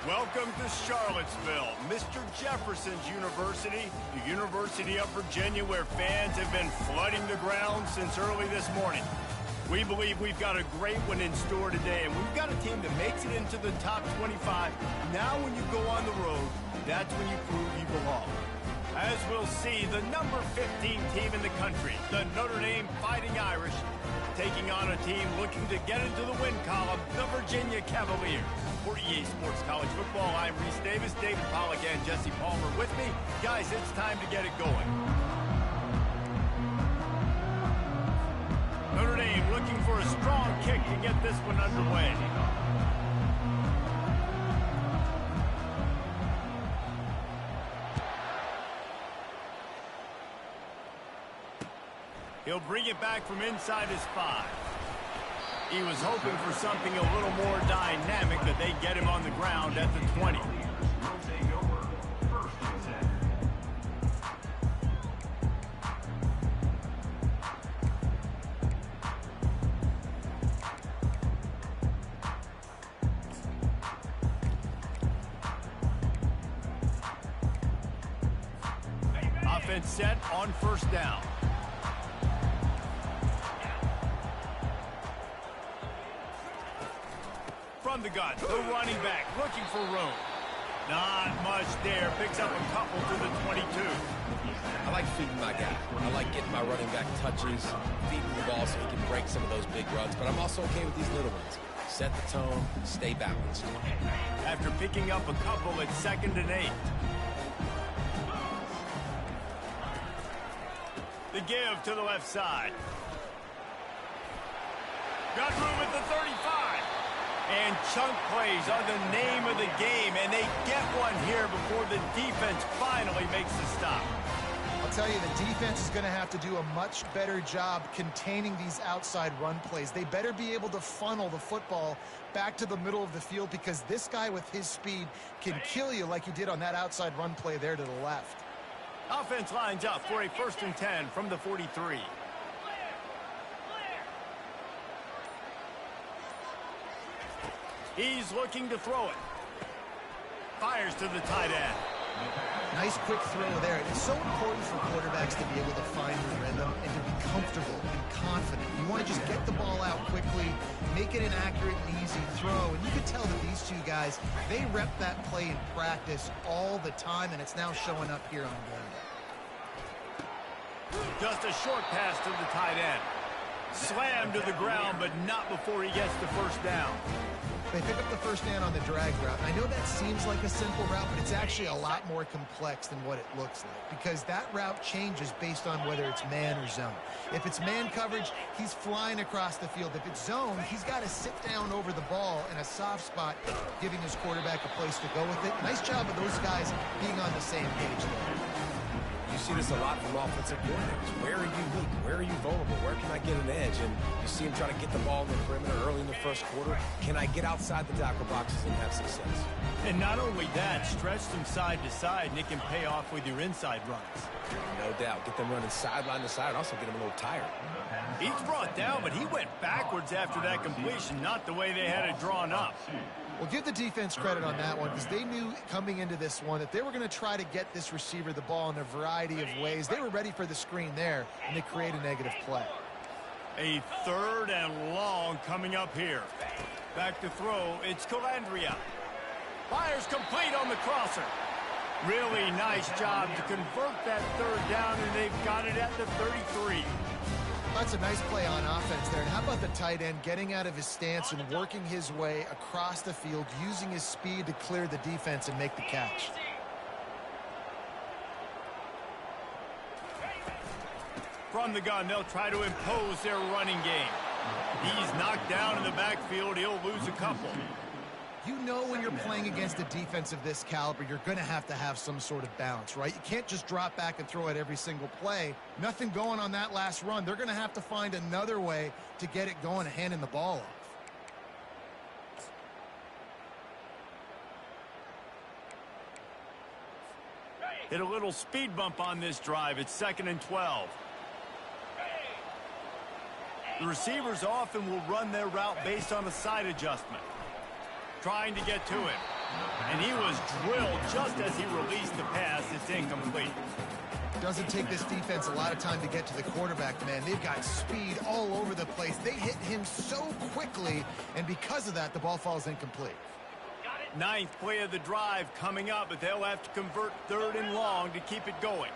Welcome to Charlottesville, Mr. Jefferson's University, the University of Virginia, where fans have been flooding the ground since early this morning. We believe we've got a great one in store today, and we've got a team that makes it into the top 25. Now when you go on the road, that's when you prove you belong. As we'll see, the number 15 team in the country, the Notre Dame Fighting Irish, taking on a team looking to get into the win column, the Virginia Cavaliers. For EA Sports College Football, I'm Reese Davis, David Pollack, and Jesse Palmer with me. Guys, it's time to get it going. Notre Dame looking for a strong kick to get this one underway. He'll bring it back from inside his 5. He was hoping for something a little more dynamic, but they get him on the ground at the 20. Offense set on first down. From the gun, the running back looking for room. Not much there. Picks up a couple to the 22. I like feeding my guy. I like getting my running back touches, feeding the ball so he can break some of those big runs. But I'm also okay with these little ones. Set the tone, stay balanced. After picking up a couple at 2nd and 8. The give to the left side. Got room at the 35. And chunk plays are the name of the game, and they get one here before the defense finally makes the stop. I'll tell you, the defense is going to have to do a much better job containing these outside run plays. They better be able to funnel the football back to the middle of the field, because this guy with his speed can kill you like he did on that outside run play there to the left. Offense lines up for a 1st and 10 from the 43. He's looking to throw it. Fires to the tight end. Nice quick throw there. It's so important for quarterbacks to be able to find the rhythm and to be comfortable and confident. You want to just get the ball out quickly, make it an accurate and easy throw. And you can tell that these two guys, they rep that play in practice all the time, and it's now showing up here on game day. Just a short pass to the tight end. Slammed to the ground, but not before he gets the first down. They pick up the first down on the drag route. I know that seems like a simple route, but it's actually a lot more complex than what it looks like, because that route changes based on whether it's man or zone. If it's man coverage, he's flying across the field. If it's zone, he's got to sit down over the ball in a soft spot, giving his quarterback a place to go with it. Nice job of those guys being on the same page there. You see this a lot from offensive coordinators. Where are you weak? Where are you vulnerable? Where can I get an edge? And you see him trying to get the ball in the perimeter early in the first quarter. Can I get outside the tackle boxes and have success? And not only that, stretch them side to side, and it can pay off with your inside runs. No doubt. Get them running sideline to side. Also get them a little tired. He's brought down, but he went backwards after that completion, not the way they had it drawn up. Well, give the defense credit on that one, because they knew coming into this one that they were going to try to get this receiver the ball in a variety of ways. They were ready for the screen there, and they create a negative play. A 3rd and long coming up here. Back to throw, it's Calandria. Fires complete on the crosser. Really nice job to convert that 3rd down, and they've got it at the 33. That's a nice play on offense there. And how about the tight end getting out of his stance and working his way across the field, using his speed to clear the defense and make the catch. From the gun, they'll try to impose their running game. He's knocked down in the backfield. He'll lose a couple. You know when you're playing against a defense of this caliber, you're going to have some sort of balance, right? You can't just drop back and throw it every single play. Nothing going on that last run. They're going to have to find another way to get it going and handing the ball off. Hit a little speed bump on this drive. It's 2nd and 12. The receivers often will run their route based on a side adjustment, trying to get to him. And he was drilled just as he released the pass. It's incomplete. Doesn't take this defense a lot of time to get to the quarterback, man. They've got speed all over the place. They hit him so quickly, and because of that, the ball falls incomplete. 9th play of the drive coming up, but they'll have to convert 3rd and long to keep it going.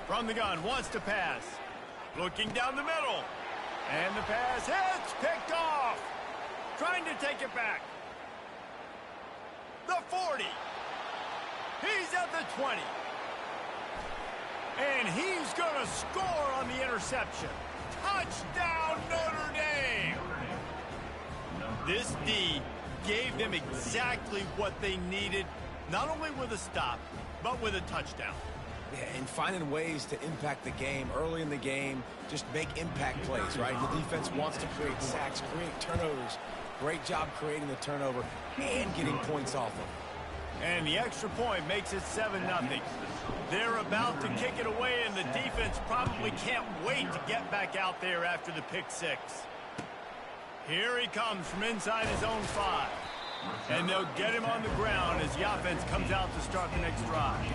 From the gun, wants to pass. Looking down the middle. And the pass hits, picked off. Trying to take it back. The 40. He's at the 20. And he's going to score on the interception. Touchdown, Notre Dame! This D gave them exactly what they needed, not only with a stop, but with a touchdown. Yeah, and finding ways to impact the game early in the game, just make impact plays, right? The defense wants to create sacks, create turnovers. Great job creating the turnover and getting points off of. And the extra point makes it 7-0. They're about to kick it away, and the defense probably can't wait to get back out there after the pick six. Here he comes from inside his own 5. And they'll get him on the ground as the offense comes out to start the next drive.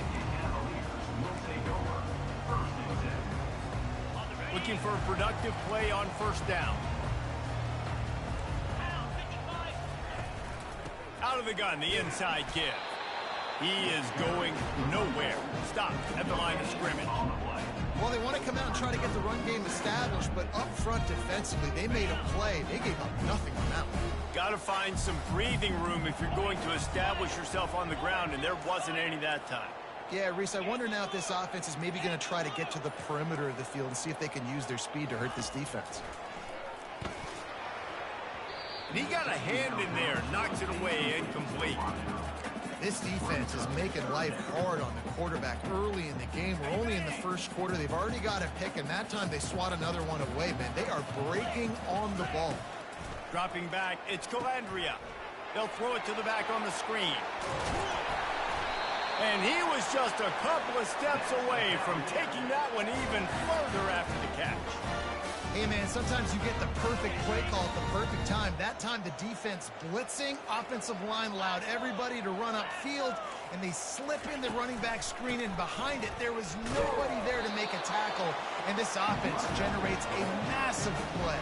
Looking for a productive play on 1st down. Out of the gun, the inside give. He is going nowhere. Stop at the line of scrimmage. Well, they want to come out and try to get the run game established, but up front defensively, they made a play. They gave up nothing on that one. Got to find some breathing room if you're going to establish yourself on the ground, and there wasn't any that time. Yeah, Reese, I wonder now if this offense is maybe going to try to get to the perimeter of the field and see if they can use their speed to hurt this defense. And he got a hand in there, knocks it away, incomplete. This defense is making life hard on the quarterback early in the game. We're only in the 1st quarter. They've already got a pick, and that time they swat another one away, man. They are breaking on the ball. Dropping back, it's Calandria. They'll throw it to the back on the screen. And he was just a couple of steps away from taking that one even further after the catch. Hey, man, sometimes you get the perfect play call at the perfect time. That time the defense blitzing, offensive line allowed everybody to run upfield, and they slip in the running back screen, and behind it there was nobody there to make a tackle, and this offense generates a massive play.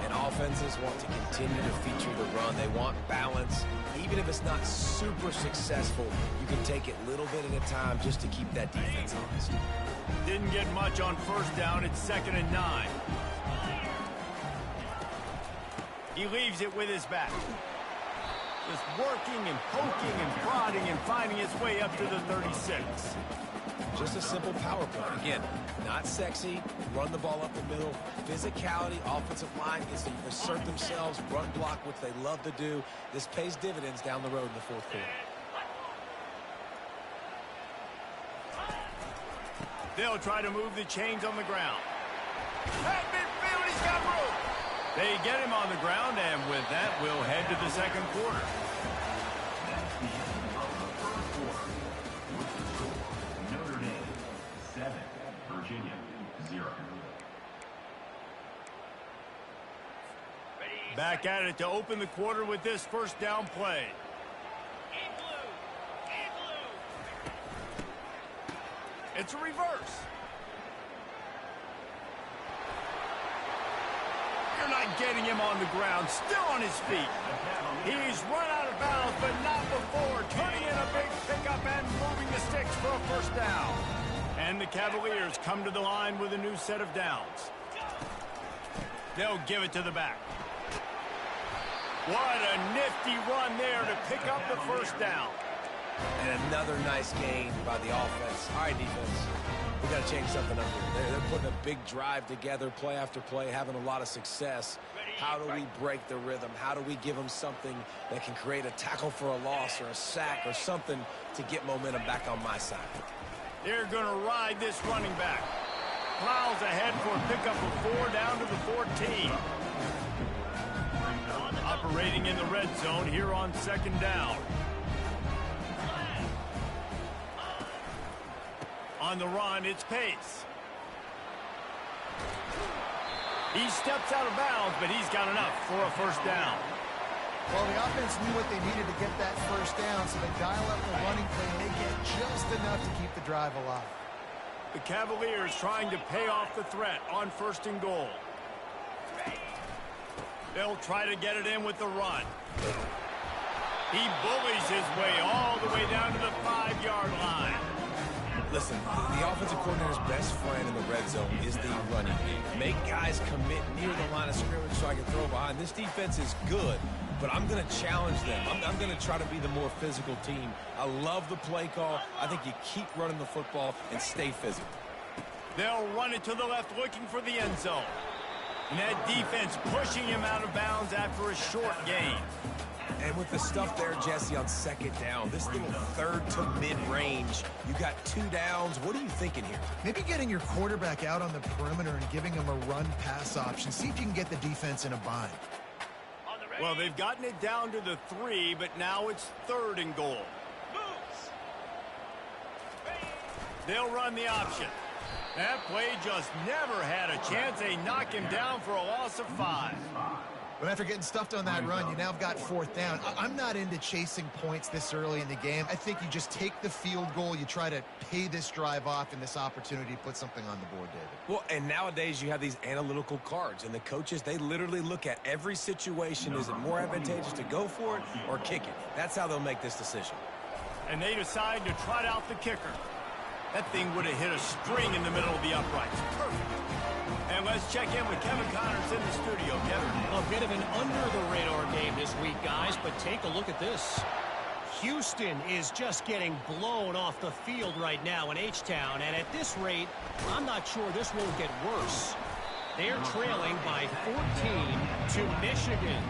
And offenses want to continue to feature the run. They want balance. Even if it's not super successful, you can take it little bit at a time just to keep that defense honest. Didn't get much on 1st down. It's 2nd and 9. He leaves it with his back. Just working and poking and prodding and finding his way up to the 36. Just a simple power play. Again, not sexy, run the ball up the middle. Physicality, offensive line gets to assert themselves, run block, which they love to do. This pays dividends down the road in the 4th quarter. They'll try to move the chains on the ground. At midfield, he's got room. They get him on the ground, and with that, we'll head to the 2nd quarter. Notre Dame 7, Virginia 0. Back at it to open the quarter with this 1st down play. It's a reverse. You're not getting him on the ground, still on his feet. He's run out of bounds, but not before turning in a big pickup and moving the sticks for a 1st down. And the Cavaliers come to the line with a new set of downs. They'll give it to the back. What a nifty run there to pick up the 1st down. And another nice gain by the offense. All right, defense, we got to change something up here. They're putting a big drive together, play after play, having a lot of success. How do we break the rhythm? How do we give them something that can create a tackle for a loss or a sack or something to get momentum back on my side? They're going to ride this running back. Plows ahead for a pickup of 4 down to the 14. Operating in the red zone here on 2nd down. On the run, it's Pace. He steps out of bounds, but he's got enough for a 1st down. Well, the offense knew what they needed to get that 1st down, so they dial up the running play, and they get just enough to keep the drive alive. The Cavaliers trying to pay off the threat on 1st and goal. They'll try to get it in with the run. He bullies his way all the way down to the 5-yard line. Listen, the offensive coordinator's best friend in the red zone is the running game. Make guys commit near the line of scrimmage so I can throw behind. This defense is good, but I'm going to challenge them. I'm going to try to be the more physical team. I love the play call. I think you keep running the football and stay physical. They'll run it to the left looking for the end zone. And that defense pushing him out of bounds after a short gain. And with the stuff there, Jesse, on 2nd down, this little 3rd to mid-range, you got 2 downs. What are you thinking here? Maybe getting your quarterback out on the perimeter and giving him a run-pass option. See if you can get the defense in a bind. Well, they've gotten it down to the 3, but now it's 3rd and goal. They'll run the option. That play just never had a chance. They knock him down for a loss of 5. But after getting stuffed on that run, you now have got 4th down. I'm not into chasing points this early in the game. I think you just take the field goal. You try to pay this drive off and this opportunity to put something on the board, David. Well, and nowadays you have these analytical cards, and the coaches, they literally look at every situation. Is it more advantageous to go for it or kick it? That's how they'll make this decision. And they decide to trot out the kicker. That thing would have hit a string in the middle of the uprights. Perfect. And let's check in with Kevin Connors in the studio. Kevin. A bit of an under-the-radar game this week, guys, but take a look at this. Houston is just getting blown off the field right now in H-Town, and at this rate, I'm not sure this won't get worse. They're trailing by 14 to Michigan.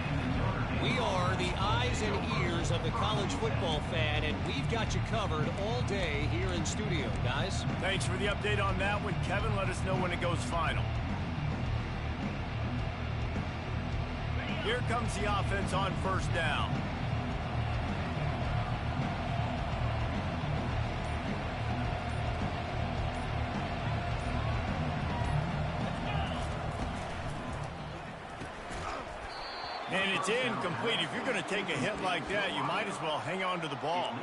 We are the eyes and ears of the college football fan, and we've got you covered all day here in studio, guys. Thanks for the update on that one, Kevin. Let us know when it goes final. Here comes the offense on 1st down. And it's incomplete. If you're going to take a hit like that, you might as well hang on to the ball.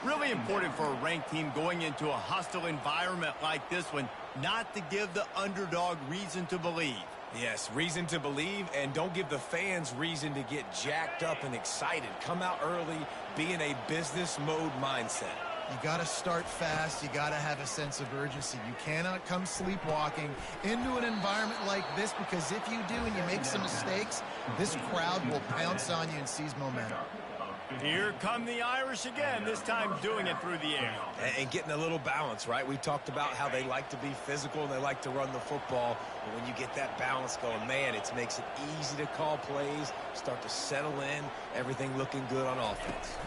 Really important for a ranked team going into a hostile environment like this one, not to give the underdog reason to believe. Yes, reason to believe, and don't give the fans reason to get jacked up and excited. Come out early, be in a business mode mindset. You got to start fast. You got to have a sense of urgency. You cannot come sleepwalking into an environment like this, because if you do and you make some mistakes, this crowd will pounce on you and seize momentum. Here come the Irish again, this time doing it through the air. And getting a little balance, right? We talked about how they like to be physical and they like to run the football. But when you get that balance going, man, it makes it easy to call plays, start to settle in, everything looking good on offense.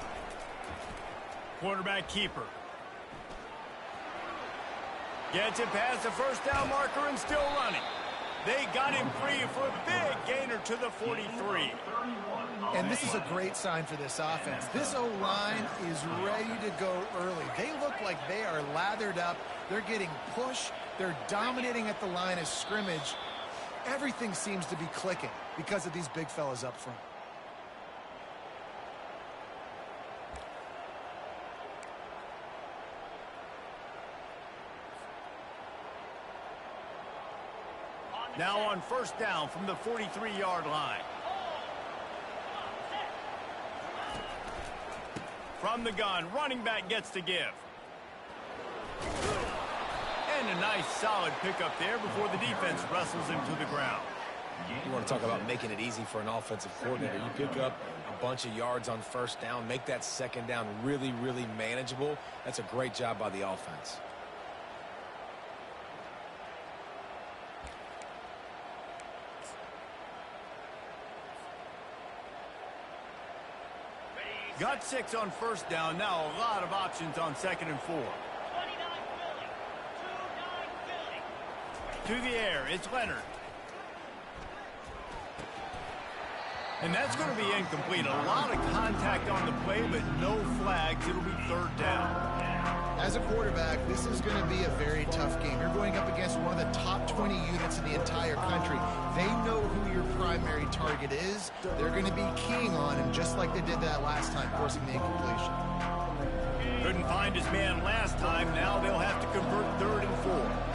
Quarterback keeper. Gets it past the 1st down marker and still running. They got him free for a big gainer to the 43. And this is a great sign for this offense. This O-line is ready to go early. They look like they are lathered up. They're getting pushed. They're dominating at the line of scrimmage. Everything seems to be clicking because of these big fellas up front. Now on 1st down from the 43-yard line. From the gun, running back gets to give. And a nice solid pickup there before the defense wrestles him to the ground. You want to talk about making it easy for an offensive coordinator. You pick up a bunch of yards on first down, make that second down really, really manageable. That's a great job by the offense. Got 6 on first down. Now a lot of options on 2nd and 4. To the air, it's Leonard. And that's going to be incomplete. A lot of contact on the play, but no flags. It'll be 3rd down. As a quarterback, this is going to be a very tough game. You're going up against one of the top 20 units in the entire country. They know who your primary target is. They're going to be keying on him, just like they did that last time, forcing the incompletion. Couldn't find his man last time. Now they'll have to convert 3rd and 4.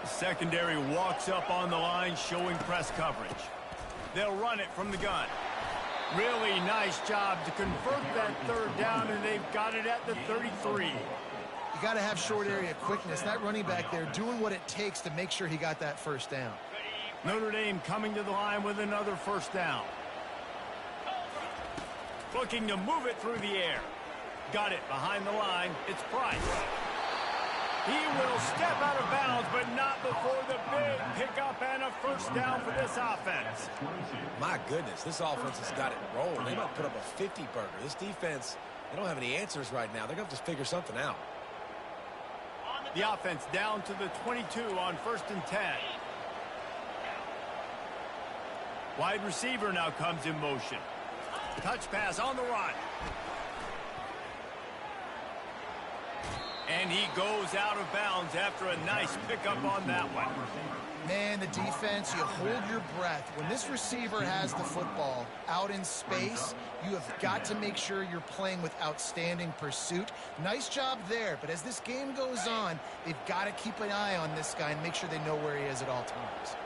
The secondary walks up on the line, showing press coverage. They'll run it from the gun. Really nice job to convert that 3rd down, and they've got it at the 33. You got to have short area quickness. That running back there doing what it takes to make sure he got that 1st down. Notre Dame coming to the line with another 1st down. Looking to move it through the air. Got it behind the line. It's Price. He will step out of bounds, but not before the big pickup and a 1st down for this offense. My goodness, this offense has got it rolling. They might put up a 50-burger. This defense, they don't have any answers right now. They're going to have to figure something out. The offense down to the 22 on 1st and 10. Wide receiver now comes in motion. Touch pass on the run. And he goes out of bounds after a nice pickup on that one. Man, the defense, you hold your breath. When this receiver has the football out in space, you have got to make sure you're playing with outstanding pursuit. Nice job there, but as this game goes on, they've got to keep an eye on this guy and make sure they know where he is at all times.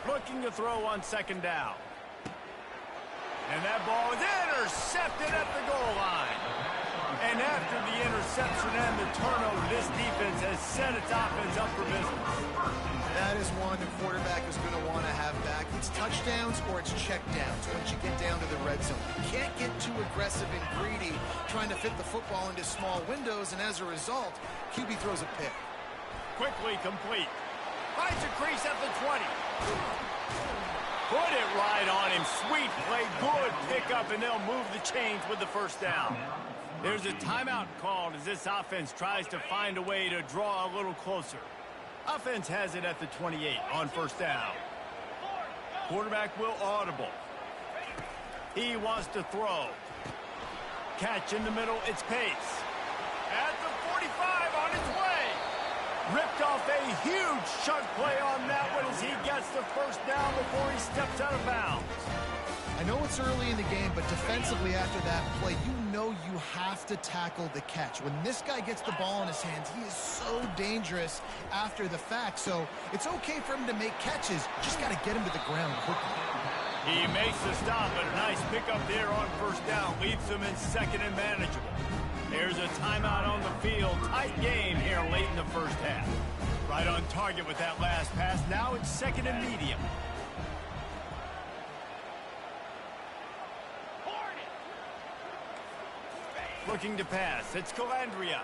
Looking to throw on 2nd down. And that ball is intercepted at the goal line. And after the interception and the turnover, this defense has set its offense up for business. That is one the quarterback is going to want to have back. It's touchdowns or it's checkdowns once you get down to the red zone. You can't get too aggressive and greedy trying to fit the football into small windows, and as a result, QB throws a pick. Quickly complete. Finds a crease at the 20. Put it right on him. Sweet play. Good pickup, and they'll move the chains with the 1st down. There's a timeout called as this offense tries to find a way to draw a little closer. Offense has it at the 28 on 1st down. Quarterback will audible. He wants to throw. Catch in the middle. It's Pace. At the 45 on his way. Ripped off a huge chunk play on that one as he gets the 1st down before he steps out of bounds. I know it's early in the game, but defensively after that play, you know you have to tackle the catch. When this guy gets the ball in his hands, he is so dangerous after the fact. So it's okay for him to make catches. Just got to get him to the ground quickly. He makes the stop, but a nice pickup there on 1st down. Leaves him in 2nd and manageable. There's a timeout on the field. Tight game here late in the 1st half. Right on target with that last pass. Now it's 2nd and medium. Looking to pass. It's Calandria.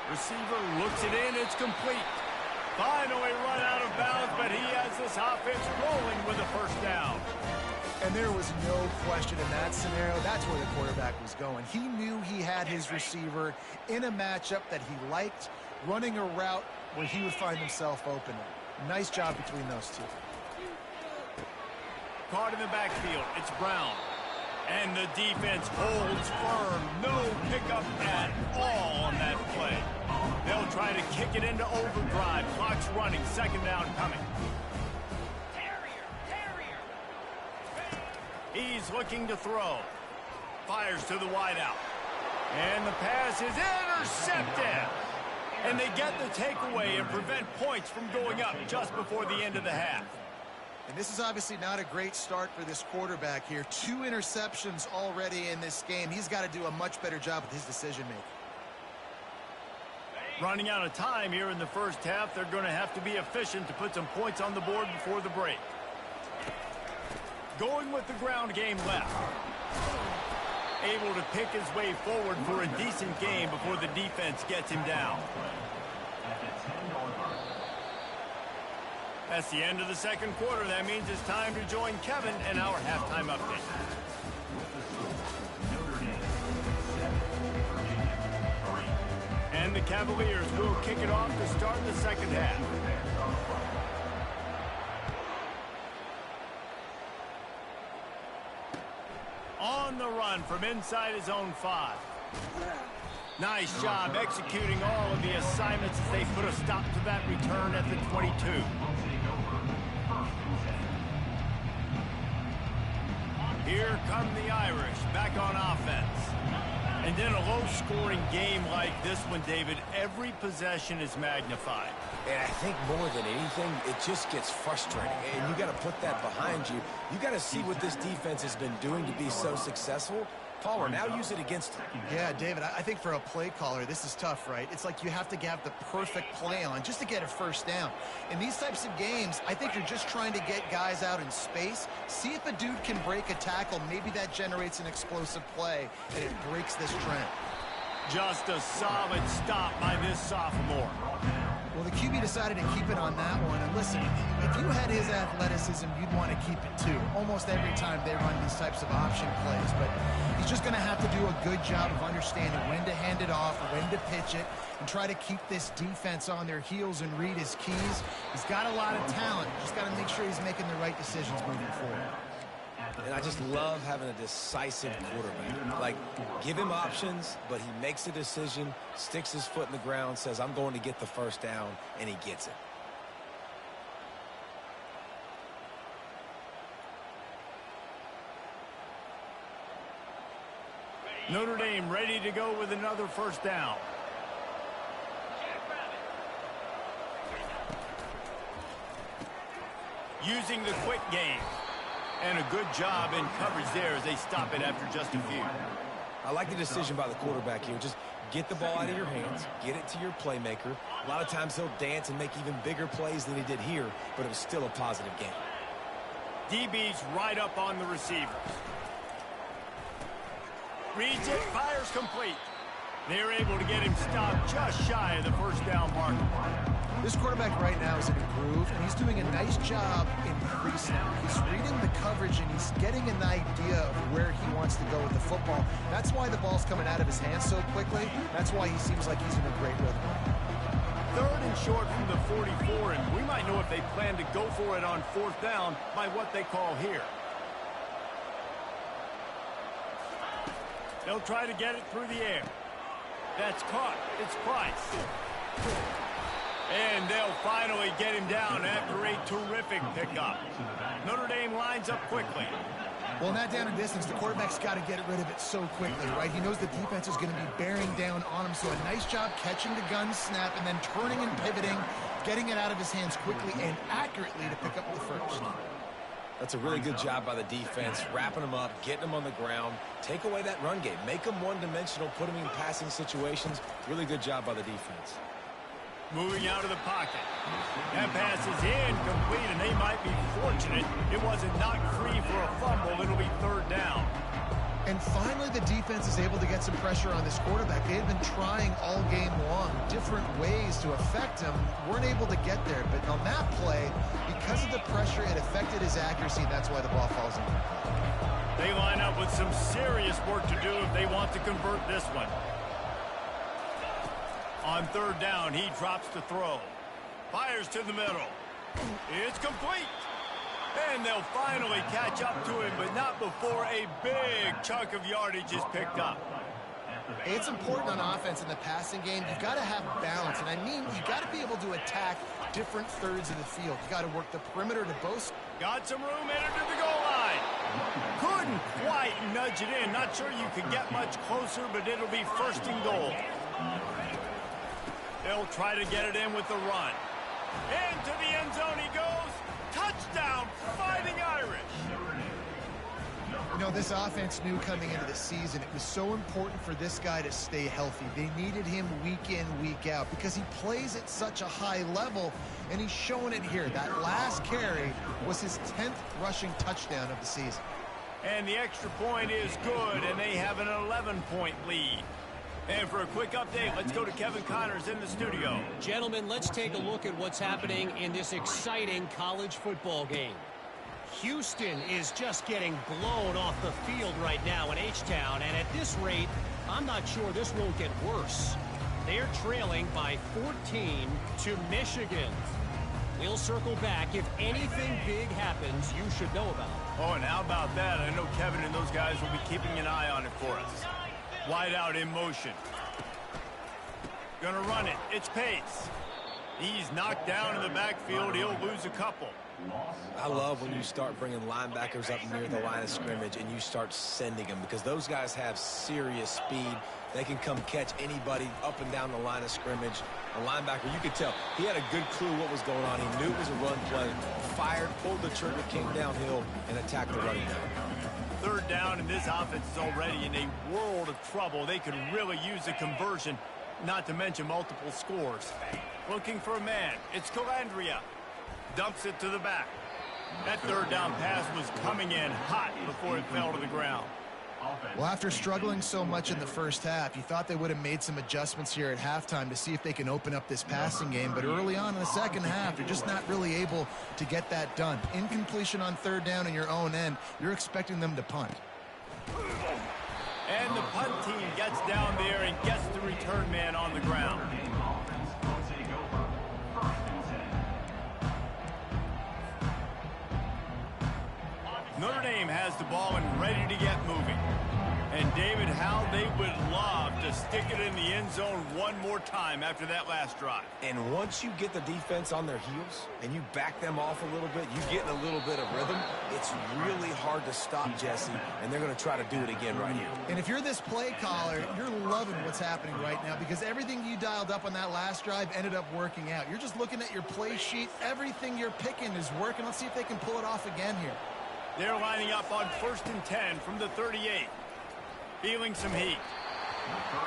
Receiver looks it in. It's complete. Finally run out of bounds, but he has this offense rolling with a 1st down. And there was no question in that scenario. That's where the quarterback was going. He knew he had his receiver in a matchup that he liked, running a route where he would find himself open. Nice job between those two. Caught in the backfield. It's Brown. And the defense holds firm. No pickup at all on that play. They'll try to kick it into overdrive. Clock's running. 2nd down coming. He's looking to throw. Fires to the wideout. And the pass is intercepted. And they get the takeaway and prevent points from going up just before the end of the half. And this is obviously not a great start for this quarterback here. 2 interceptions already in this game. He's got to do a much better job with his decision-making. Running out of time here in the first half, they're going to have to be efficient to put some points on the board before the break. Going with the ground game left. Able to pick his way forward for a decent game before the defense gets him down. That's the end of the second quarter. That means it's time to join Kevin and our halftime update. And the Cavaliers will kick it off to start the second half. On the run from inside his own 5. Nice job executing all of the assignments as they put a stop to that return at the 22. Here come the Irish back on offense. And in a low-scoring game like this one, David, every possession is magnified. And I think more than anything, it just gets frustrating. And you got to put that behind you. You got to see what this defense has been doing to be so successful. Palmer, now use it against him. Yeah, David, I think for a play caller, this is tough, right? It's like you have to have the perfect play on just to get a first down. In these types of games, I think you're just trying to get guys out in space, see if a dude can break a tackle. Maybe that generates an explosive play, and it breaks this trend. Just a solid stop by this sophomore. Well, the QB decided to keep it on that one. And listen, if you had his athleticism, you'd want to keep it too. Almost every time they run these types of option plays. But he's just going to have to do a good job of understanding when to hand it off, when to pitch it, and try to keep this defense on their heels and read his keys. He's got a lot of talent. Just got to make sure he's making the right decisions moving forward. And I just love having a decisive quarterback. Like, give him options, but he makes a decision, sticks his foot in the ground, says, I'm going to get the first down, and he gets it. Notre Dame ready to go with another first down. Using the quick game. And a good job in coverage there as they stop it after just a few. I like the decision by the quarterback here. Just get the ball out of your hands, get it to your playmaker. A lot of times he'll dance and make even bigger plays than he did here, but it was still a positive game. DB's right up on the receivers. Reads it, fires complete. They're able to get him stopped just shy of the first down marker. This quarterback right now is in a groove, and he's doing a nice job increasing it. He's reading the coverage, and he's getting an idea of where he wants to go with the football. That's why the ball's coming out of his hands so quickly. That's why he seems like he's in a great rhythm. Third and short from the 44, and we might know if they plan to go for it on fourth down by what they call here. They'll try to get it through the air. That's caught. It's Price. And they'll finally get him down after a terrific pickup. Notre Dame lines up quickly. Well, in that down and distance, the quarterback's got to get rid of it so quickly, right? He knows the defense is going to be bearing down on him, so a nice job catching the gun snap and then turning and pivoting, getting it out of his hands quickly and accurately to pick up the first. That's a really good job by the defense, wrapping them up, getting them on the ground, take away that run game, make them one-dimensional, put them in passing situations. Really good job by the defense. Moving out of the pocket. That pass is incomplete, and they might be fortunate it wasn't knocked free for a fumble. It'll be third down. And finally, the defense is able to get some pressure on this quarterback. They had been trying all game long different ways to affect him. Weren't able to get there. But on that play, because of the pressure, it affected his accuracy. That's why the ball falls in. They line up with some serious work to do if they want to convert this one. On third down, he drops to throw. Fires to the middle. It's complete. And they'll finally catch up to him, but not before a big chunk of yardage is picked up. It's important on offense in the passing game. You've got to have balance. And I mean, you've got to be able to attack different thirds of the field. You've got to work the perimeter to both. Got some room, entered to the goal line. Couldn't quite nudge it in. Not sure you could get much closer, but it'll be first and goal. They'll try to get it in with the run. Into the end zone he goes. Touchdown, Fighting Irish. You know, this offense knew coming into the season it was so important for this guy to stay healthy. They needed him week in, week out because he plays at such a high level, and he's showing it here. That last carry was his 10th rushing touchdown of the season. And the extra point is good, and they have an 11-point lead. And for a quick update, let's go to Kevin Connors in the studio. Gentlemen, let's take a look at what's happening in this exciting college football game. Houston is just getting blown off the field right now in H-Town, and at this rate, I'm not sure this won't get worse. They're trailing by 14 to Michigan. We'll circle back. If anything big happens, you should know about it. Oh, and how about that? I know Kevin and those guys will be keeping an eye on it for us. Wide out in motion. Gonna run it. It's Pace. He's knocked down in the backfield. He'll lose a couple. I love when you start bringing linebackers up near the line of scrimmage and you start sending them, because those guys have serious speed. They can come catch anybody up and down the line of scrimmage. A linebacker, you could tell, he had a good clue what was going on. He knew it was a run play, fired, pulled the trigger, came downhill, and attacked the running back. Third down, and this offense is already in a world of trouble. They could really use a conversion, not to mention multiple scores. Looking for a man. It's Calandria. Dumps it to the back. That third down pass was coming in hot before it fell to the ground. Well, after struggling so much in the first half, you thought they would have made some adjustments here at halftime to see if they can open up this passing game. But early on in the second half, they're just not really able to get that done. Incompletion on third down in your own end, you're expecting them to punt. And the punt team gets down there and gets the return man on the ground. Notre Dame has the ball and ready to get moving. And David, how they would love to stick it in the end zone one more time after that last drive. And once you get the defense on their heels and you back them off a little bit, you get in a little bit of rhythm, it's really hard to stop Jesse, and they're going to try to do it again right here. And if you're this play caller, you're loving what's happening right now because everything you dialed up on that last drive ended up working out. You're just looking at your play sheet. Everything you're picking is working. Let's see if they can pull it off again here. They're lining up on 1st and 10 from the 38. Feeling some heat.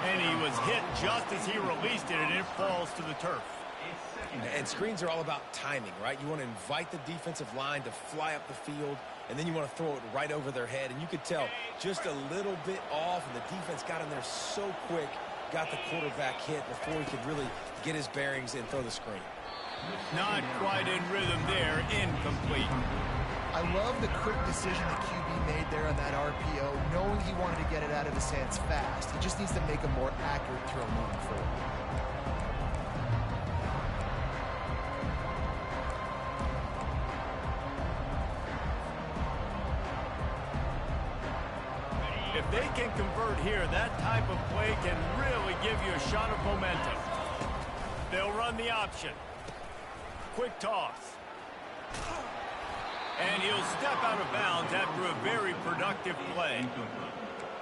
And he was hit just as he released it, and it falls to the turf. And screens are all about timing, right? You want to invite the defensive line to fly up the field, and then you want to throw it right over their head. And you could tell just a little bit off, and the defense got in there so quick, got the quarterback hit before he could really get his bearings and throw the screen. Not quite in rhythm there. Incomplete. I love the quick decision the QB made there on that RPO, knowing he wanted to get it out of his hands fast. He just needs to make a more accurate throw moving forward. If they can convert here, that type of play can really give you a shot of momentum. They'll run the option. Quick toss. And he'll step out of bounds after a very productive play.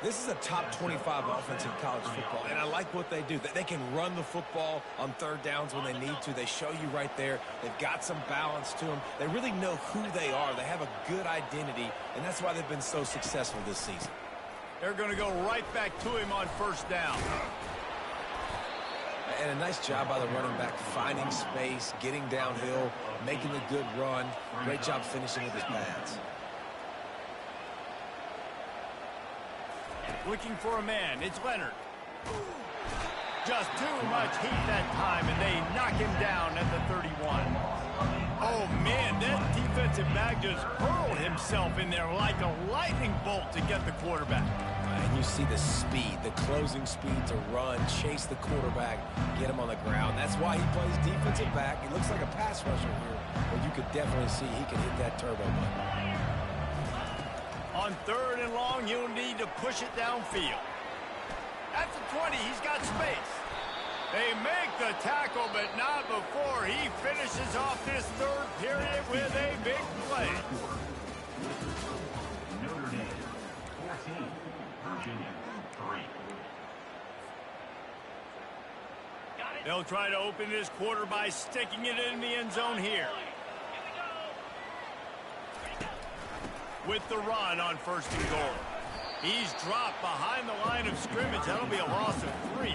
This is a top 25 offense in college football, and I like what they do. They can run the football on third downs when they need to. They show you right there. They've got some balance to them. They really know who they are. They have a good identity, and that's why they've been so successful this season. They're going to go right back to him on 1st down. And a nice job by the running back, finding space, getting downhill, making a good run. Great job finishing with his pads. Looking for a man. It's Leonard. Just too much heat that time, and they knock him down at the 31. Oh, man, that defensive back just hurled himself in there like a lightning bolt to get the quarterback. And you see the speed, the closing speed to run, chase the quarterback, get him on the ground. That's why he plays defensive back. He looks like a pass rusher here, but you could definitely see he can hit that turbo button. On 3rd and long, he'll need to push it downfield. At the 20, he's got space. They make the tackle, but not before he finishes off this 3rd period with a big play. Notre Dame 14, Virginia 3. They'll try to open this quarter by sticking it in the end zone here. with the run on 1st and goal. He's dropped behind the line of scrimmage. That'll be a loss of 3.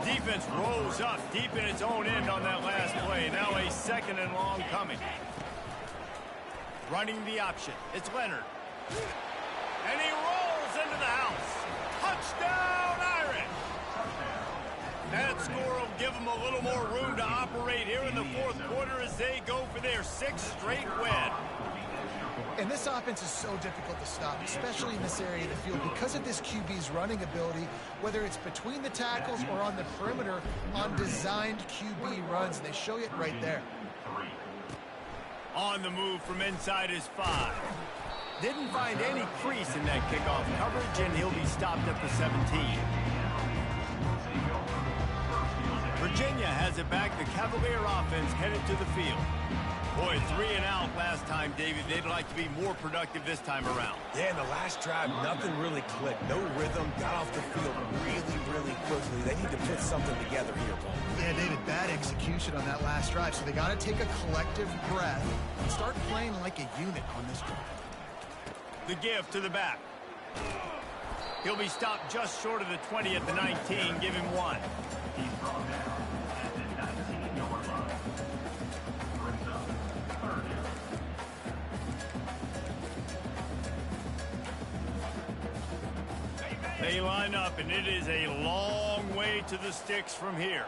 Defense rolls up deep in its own end on that last play. Now a 2nd and long coming. Running the option. It's Leonard. And he rolls into the house. Touchdown, Irish! That score will give them a little more room to operate here in the 4th quarter as they go for their 6th straight win. And this offense is so difficult to stop, especially in this area of the field, because of this QB's running ability, whether it's between the tackles or on the perimeter on designed QB runs. And they show it right there. On the move from inside his 5. Didn't find any crease in that kickoff coverage, and he'll be stopped at the 17. Virginia has it back. The Cavalier offense headed to the field. Boy, 3 and out last time, David. They'd like to be more productive this time around. Yeah, in the last drive, nothing really clicked. No rhythm. Got off the field really quickly. They need to put something together here, Paul. Yeah, David, bad execution on that last drive. So they got to take a collective breath and start playing like a unit on this drive. The give to the back. He'll be stopped just short of the 20 at the 19. Give him 1. He's brought down at the 19-yard line. Brings up 3rd down. They line up, and it is a long way to the sticks from here.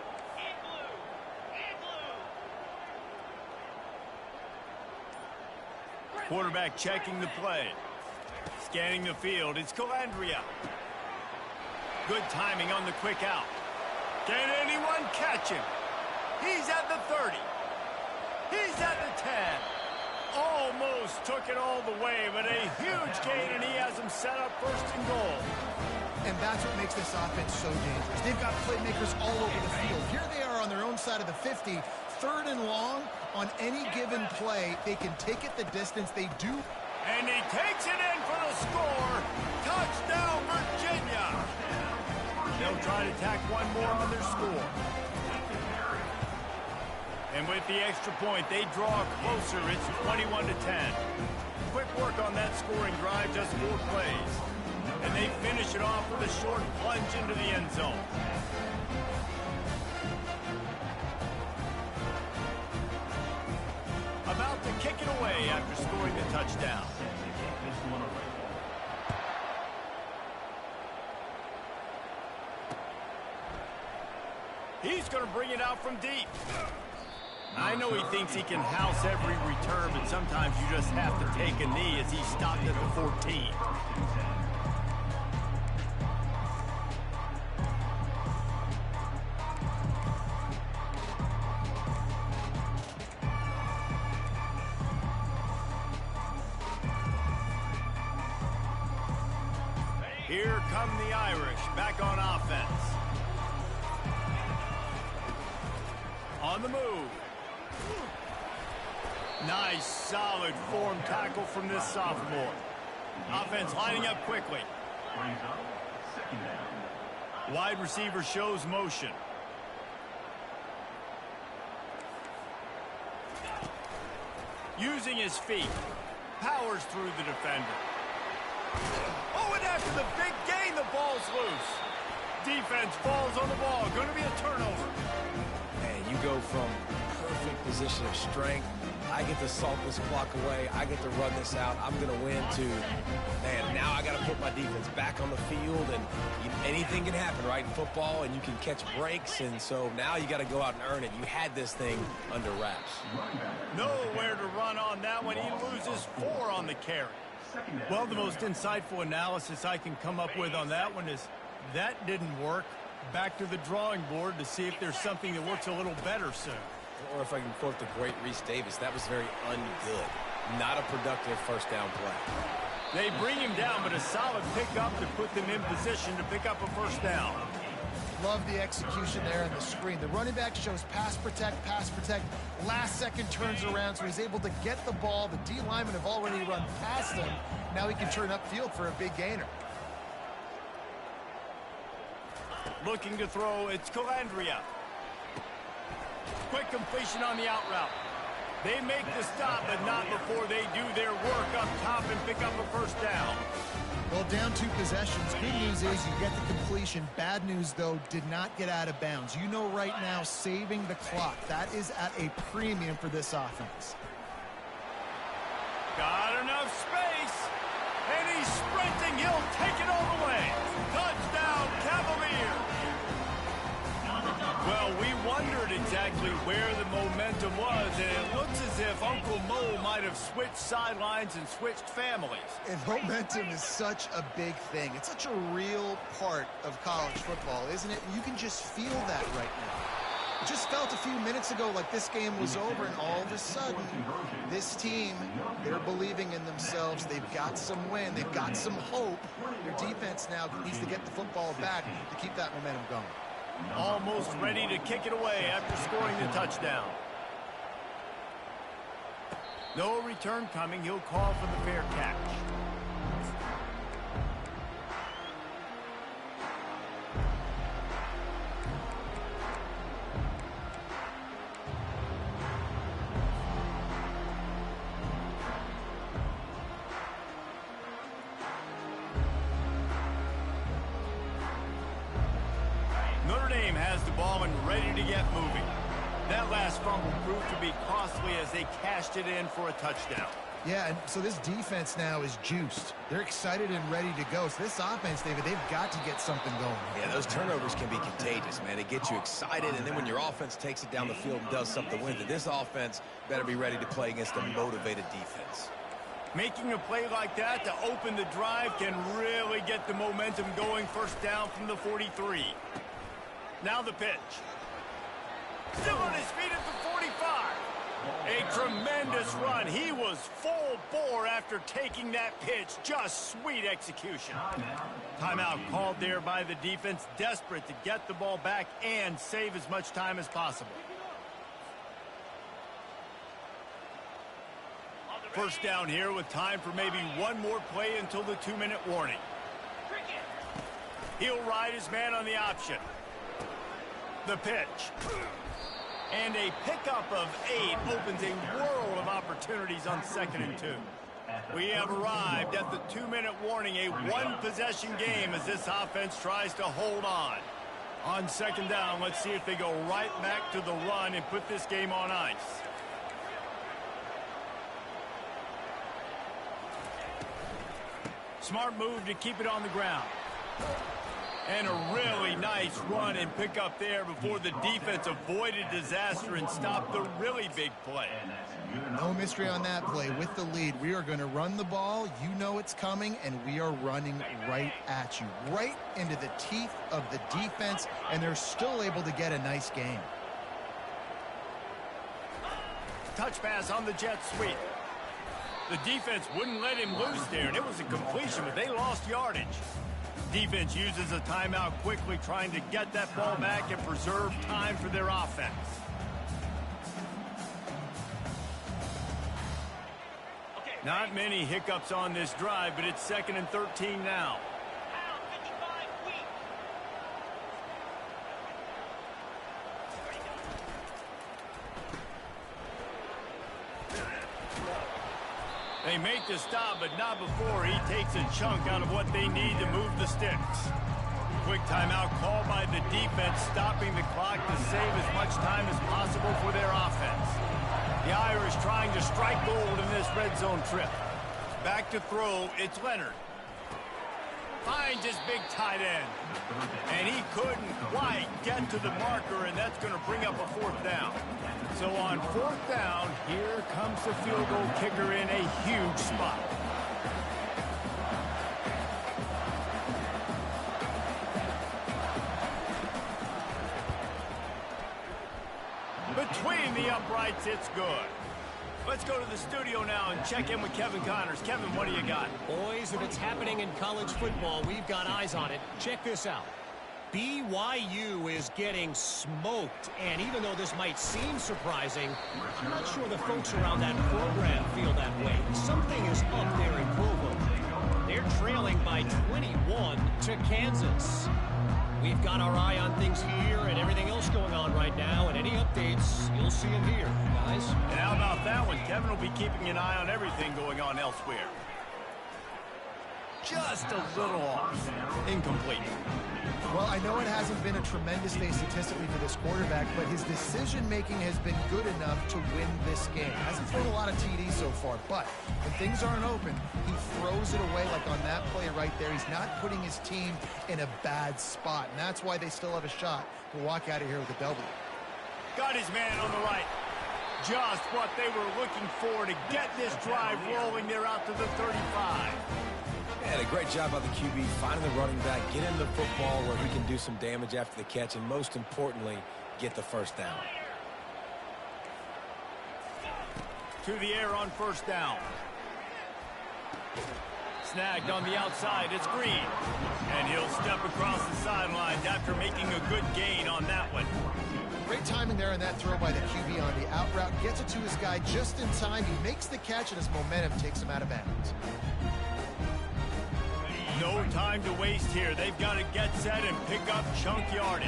Quarterback checking the play. Scanning the field, it's Calandria. Good timing on the quick out. Can anyone catch him? He's at the 30. He's at the 10. Almost took it all the way, but a huge gain, and he has him set up 1st and goal. And that's what makes this offense so dangerous. They've got playmakers all over the field. Here they are on their own side of the 50. 3rd and long, on any given play, they can take it the distance. They do. And he takes it in for the score. Touchdown, Virginia. They'll try to tack one more on their score. And with the extra point, they draw closer. It's 21-10. Quick work on that scoring drive, just 4 plays. And they finish it off with a short plunge into the end zone. About to kick it away after scoring the touchdown. He's going to bring it out from deep. I know he thinks he can house every return, but sometimes you just have to take a knee as he stopped at the 14. Here come the Irish back on offense. On the move. Nice, solid form tackle from this sophomore. Offense lining up quickly. Brings up 2nd down. Wide receiver shows motion. Using his feet. Powers through the defender. Oh, and after the big gain, the ball's loose. Defense falls on the ball. Going to be a turnover. Man, you go from perfect position of strength. I get to salt this clock away. I get to run this out. I'm going to win to, man, now I got to put my defense back on the field, and anything can happen, right, in football, and you can catch breaks, and so now you got to go out and earn it. You had this thing under wraps. Nowhere to run on that one. He loses 4 on the carry. Well, the most insightful analysis I can come up with on that one is that didn't work. Back to the drawing board to see if there's something that works a little better soon. Or if I can quote the great Reese Davis, that was very ungood. Not a productive 1st down play. They bring him down, but a solid pickup to put them in position to pick up a 1st down. Love the execution there on the screen. The running back shows pass protect. Last second turns around, so he's able to get the ball. The D linemen have already run past him. Now he can turn upfield for a big gainer. Looking to throw, it's Calandria. Quick completion on the out route. They make the stop, but not before they do their work up top and pick up a first down. Well, down 2 possessions. Good news is you get the completion. Bad news, though, did not get out of bounds. You know right now, saving the clock. That is at a premium for this offense. Got enough space. And he's sprinting. He'll take it all the way. Touchdown, Cavaliers. Well, we wondered exactly where the momentum was, and it looks as if Uncle Mo might have switched sidelines and switched families. And momentum is such a big thing. It's such a real part of college football, isn't it? You can just feel that right now. It just felt a few minutes ago like this game was over, and all of a sudden, this team, they're believing in themselves. They've got some win. They've got some hope. Their defense now needs to get the football back to keep that momentum going. Almost ready to kick it away after scoring the touchdown. No return coming. He'll call for the fair catch. Notre Dame has the ball and ready to get moving. That last fumble proved to be costly as they cashed it in for a touchdown. Yeah, and so this defense now is juiced. They're excited and ready to go. So this offense, David, they've got to get something going. Yeah, those turnovers can be contagious, man. It gets you excited, and then when your offense takes it down the field and does something with it, this offense better be ready to play against a motivated defense. Making a play like that to open the drive can really get the momentum going. First down from the 43. Now the pitch. Still on his feet at the 45. A tremendous run. He was full bore after taking that pitch. Just sweet execution. Timeout called there by the defense, desperate to get the ball back and save as much time as possible. First down here with time for maybe one more play until the 2-minute warning. He'll ride his man on the option. The pitch. And a pickup of 8 opens a world of opportunities on 2nd and 2. We have arrived at the 2-minute warning, a one-possession game as this offense tries to hold on. On 2nd down, let's see if they go right back to the run and put this game on ice. Smart move to keep it on the ground. And a really nice run and pick up there before the defense avoided disaster and stopped the really big play. No mystery on that play. With the lead, we are going to run the ball. You know it's coming, and we are running right at you, right into the teeth of the defense, and they're still able to get a nice game. Touch pass on the jet sweep. The defense wouldn't let him loose there, and it was a completion, but they lost yardage. Defense uses a timeout quickly, trying to get that ball back and preserve time for their offense. Not many hiccups on this drive, but it's 2nd and 13 now. They make the stop, but not before he takes a chunk out of what they need to move the sticks. Quick timeout called by the defense, stopping the clock to save as much time as possible for their offense. The Irish trying to strike gold in this red zone trip. Back to throw, it's Leonard. Finds his big tight end. And he couldn't quite get to the marker, and that's going to bring up a 4th down. So on 4th down, here comes the field goal kicker in a huge spot. Between the uprights, it's good. Let's go to the studio now and check in with Kevin Connors. Kevin, what do you got? Boys, if it's happening in college football, we've got eyes on it. Check this out. BYU is getting smoked, and even though this might seem surprising, I'm not sure the folks around that program feel that way. Something is up there in Provo. They're trailing by 21 to Kansas. We've got our eye on things here and everything else going on right now, and any updates, you'll see them here, guys. And how about that one? Kevin will be keeping an eye on everything going on elsewhere. Just a little off. Incomplete. Well, I know it hasn't been a tremendous day statistically for this quarterback, but his decision-making has been good enough to win this game. Hasn't thrown a lot of TDs so far, but when things aren't open, he throws it away like on that play right there. He's not putting his team in a bad spot, and that's why they still have a shot to walk out of here with a W. Got his man on the right. Just what they were looking for to get this drive rolling there out to the 35. And a great job by the QB finding the running back, get into the football where he can do some damage after the catch, and most importantly, get the first down. To the air on first down. Snagged on the outside, it's Green. And he'll step across the sidelines after making a good gain on that one. Great timing there on that throw by the QB on the out route. Gets it to his guy just in time. He makes the catch, and his momentum takes him out of bounds. No time to waste here. They've got to get set and pick up chunk yardage.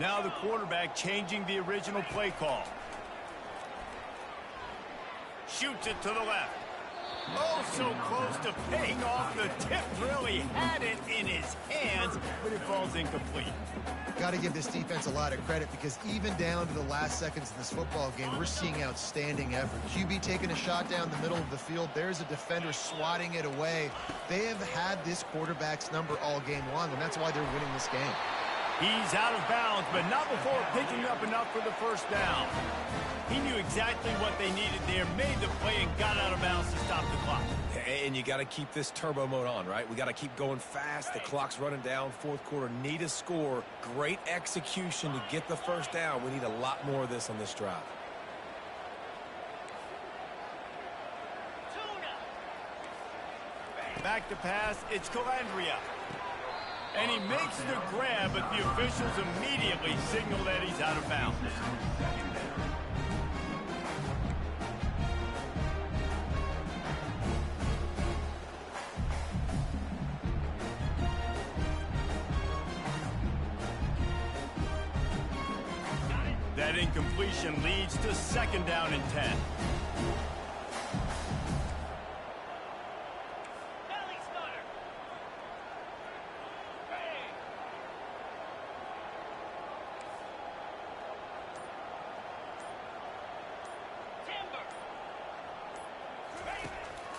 Now the quarterback changing the original play call. Shoots it to the left. Oh, so close to paying off. The tip really had it in his hands, but it falls incomplete. Got to give this defense a lot of credit because even down to the last seconds of this football game, we're seeing outstanding effort. QB taking a shot down the middle of the field. There's a defender swatting it away. They have had this quarterback's number all game long, and that's why they're winning this game. He's out of bounds, but not before picking up enough for the first down. He knew exactly what they needed there, made the play, and got out of bounds to stop the clock. And you got to keep this turbo mode on, right? We got to keep going fast. The clock's running down. Fourth quarter, need a score. Great execution to get the first down. We need a lot more of this on this drive. Back to pass, it's Calandria. And he makes the grab, but the officials immediately signal that he's out of bounds. That incompletion leads to second down and 10.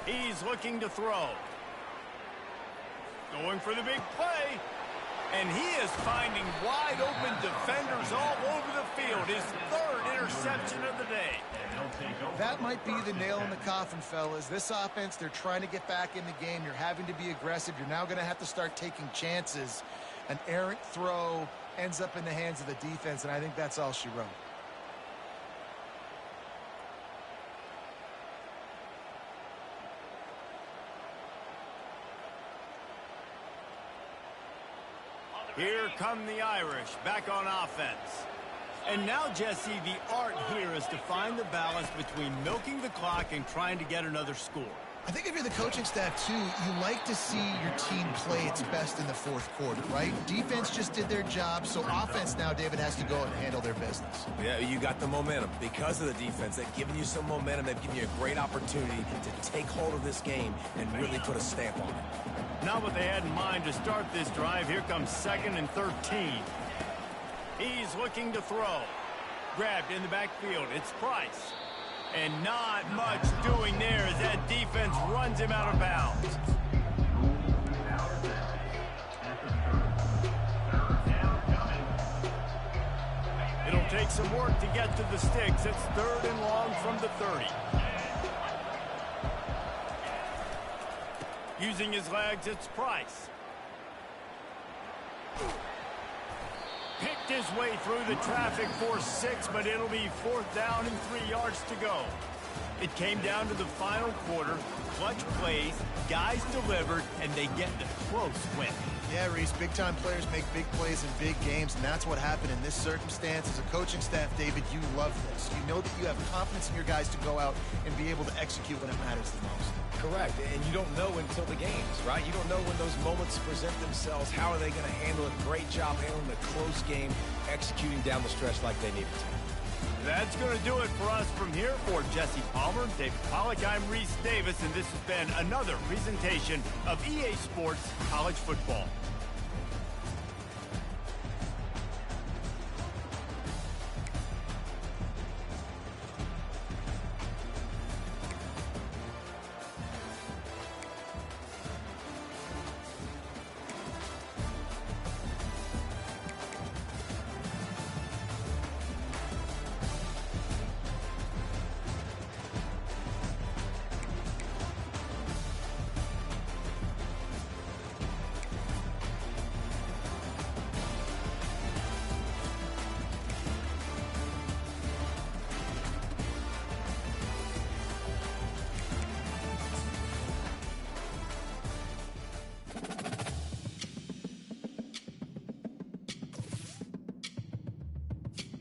He's looking to throw. Going for the big play. And he is finding wide open defenders all over the field. His third interception of the day. That might be the nail in the coffin, fellas. This offense, they're trying to get back in the game. You're having to be aggressive. You're now going to have to start taking chances. An errant throw ends up in the hands of the defense, and I think that's all she wrote. Here come the Irish, back on offense. And now, Jesse, the art here is to find the balance between milking the clock and trying to get another score. I think if you're the coaching staff, too, you like to see your team play its best in the fourth quarter, right? Defense just did their job, so offense now, David, has to go and handle their business. Yeah, you got the momentum. Because of the defense, they've given you some momentum. They've given you a great opportunity to take hold of this game and really put a stamp on it. Not what they had in mind to start this drive. Here comes 2nd and 13. He's looking to throw. Grabbed in the backfield. It's Price. And not much doing there as that defense runs him out of bounds. It'll take some work to get to the sticks. It's 3rd and long from the 30. Using his legs, it's Price. Picked his way through the traffic for 6, but it'll be 4th down and 3 yards to go. It came down to the final quarter, clutch plays, guys delivered, and they get the close win. Yeah, Reese, big-time players make big plays in big games, and that's what happened in this circumstance. As a coaching staff, David, you love this. You know that you have confidence in your guys to go out and be able to execute when it matters the most. Correct, and you don't know until the games, right? You don't know when those moments present themselves. How are they going to handle it? Great job handling the close game, executing down the stretch like they needed to. That's going to do it for us from here. For Jesse Palmer, David Pollack, I'm Reese Davis, and this has been another presentation of EA Sports College Football.